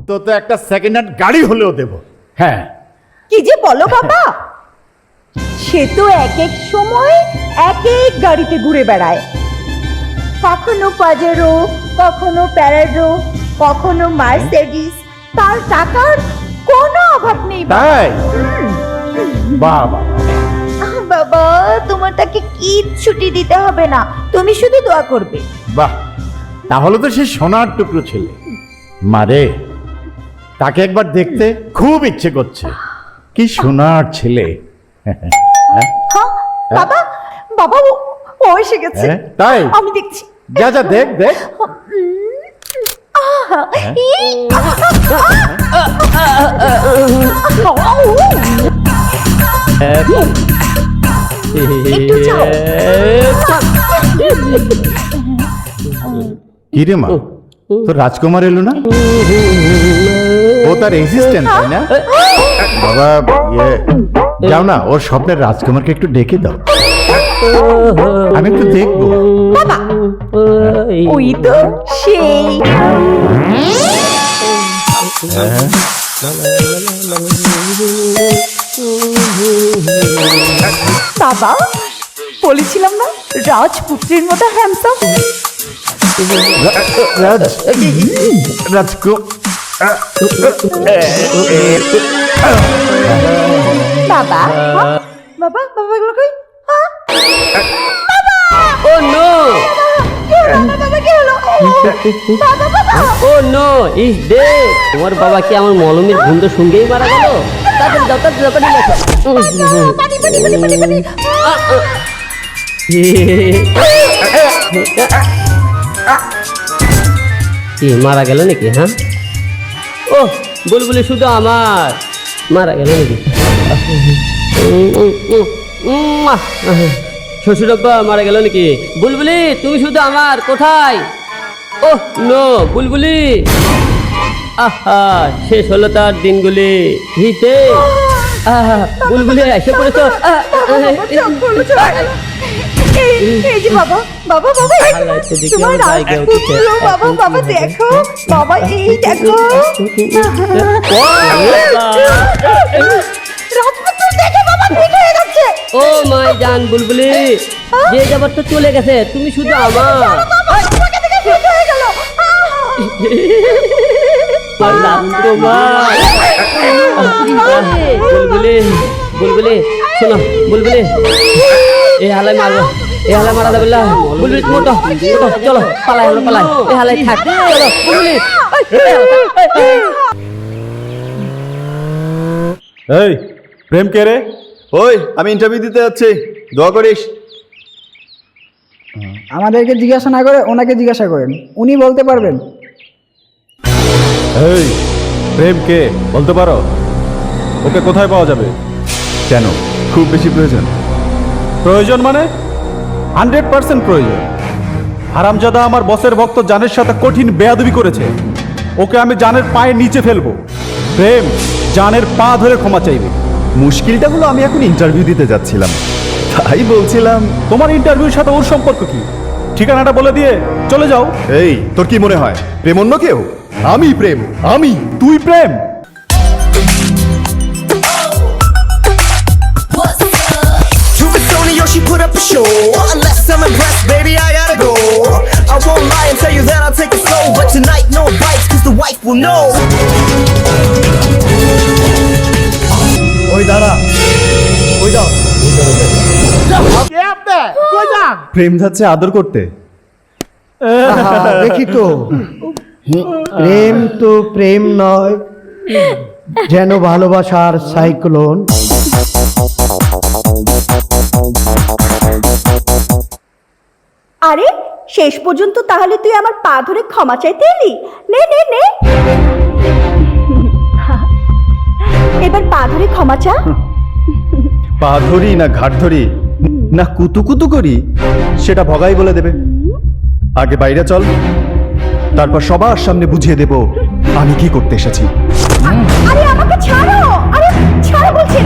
তো একটা second hand গাড়ি হলেও দেব। হ্যাঁ, কি যে বলো বাবা, সে তো এক এক সময় এক এক গাড়িতে ঘুরে বেড়ায়, কখনো পাজেরো, কখনো প্যারাডো, কখনো মার্সিডিজ। তার টাকার কোনো অভাব নেই তাই? বাবা বাবা, তোমার তাকে কিচ্ছুটি দিতে হবে না, তুমি শুধু দোয়া করবে। বাহ, তাহলে তো সে সোনার টুকরো ছেলে। মারে, তাকে একবার দেখতে খুব ইচ্ছে করছে। কি সোনার ছেলে। হ্যাঁ বাবা, বাবা ও এসে গেছে। তাই? আমি দেখছি। যা যা, দেখ দেখ। কি রে মা, তো রাজকুমার এলো না? ও তার অ্যাসিস্ট্যান্ট, তাই না? বাবা, যাও না, ওর স্বপ্নের রাজকুমারকে একটু ডেকে দাও, আমি একটু দেখবো। বাবা, ওই তো সেই। বাবা, বলেছিলাম না রাজপুত্রের মতো হ্যান্ডসাম। বাবা, বাবা, বাবা এগুলো কই? ও নো, বাবা কি হলো? বাবা, বাবা, ও নো, ইজ ডেড। তোমার বাবা কি আমার মলমের গন্ধ শুনতেই মারা গেল? তাড়াতাড়ি যাও, তাড়াতাড়ি যাও, তাড়াতাড়ি লেখো। পানি, পানি, পানি, পানি, পানি। কি মারা গেল নাকি? হ্যাঁ, ও বুলবুলি শুধু আমার মারা গেল নাকি? শ্বশুর আব্বা মারা গেল নাকি? বুলবুলি তুমি শুধু আমার, কোথায়? ও নো, বুলবুলি, আহা, শেষ হলো তার দিনগুলি। হিতে বুলবুলি এসে পড়েছ। এই যে বাবা, বাবা, বাবা, তোমার রাজপুত্র। বাবা, বাবা দেখো, বাবা এই দেখো, রাজপুত্র দেখে বাবা ঠিক হয়ে যাচ্ছে। ও মাই জান বুলবুলি, যে যাবার তো চলে গেছে, তুমি শুধু আমার। বাবা তোমাকে দেখে ঠিক হয়ে গেল। বুলবুলি, বুলবুলি শোনো, বুলবুলি এই হালাই মারবো, এই হালাই মারা যাবে না। বুলবুলি মোটো মোটো, চলো পালাই, হলো পালাই, এই হালাই থাক, চলো বুলবুলি। এই প্রেম কে রে? ওই আমি ইন্টারভিউ দিতে যাচ্ছি, দোয়া করিস। আমাদেরকে জিজ্ঞাসা না করে ওনাকে জিজ্ঞাসা করেন, উনি বলতে পারবেন। এই প্রেম কে বলতে পারো? ওকে কোথায় পাওয়া যাবে? কেন, খুব বেশি প্রয়োজন? প্রয়োজন মানে 100% প্রয়োজন। হারামজাদা আমার বসের ভক্ত জানের সাথে কঠিন বেয়াদবি করেছে, ওকে আমি জানের পায়ের নিচে ফেলবো। প্রেম জানের পা ধরে ক্ষমা চাইবে। মুশকিলটা হলো আমি এখন ইন্টারভিউ দিতে যাচ্ছিলাম, তাই বলছিলাম। তোমার ইন্টারভিউর সাথে ওর সম্পর্ক কি? ঠিকানাটা বলে দিয়ে চলে যাও। এই তোর কি মনে হয় প্রেম অন্য কেউ? আমি প্রেম, আমি। তুই প্রেম? She put up a show. Unless I'm impressed, baby, I gotta go. I won't lie and tell you that I'll take it slow, but tonight no bites, cause the wife will know. ওই দাঁড়া, ওই দাও। প্রেম যাচ্ছে আদর করতে। দেখি তো, প্রেম তো প্রেম নয়, যেন ভালোবাসার সাইক্লোন। আরে শেষ পর্যন্ত তাহলে তুই আমার পা ধরে ক্ষমা চাইতে এলি? নে নে নে, এবার পা ধরে ক্ষমা চা। পা ধরি না ঘাট ধরি না কুতু কুতু করি সেটা ভগাই বলে দেবে। আগে বাইরে চল, তারপর সবার সামনে বুঝিয়ে দেব আমি কি করতে এসেছি। আরে আমাকে ছাড়ো, আরে ছাড়ো বলছি।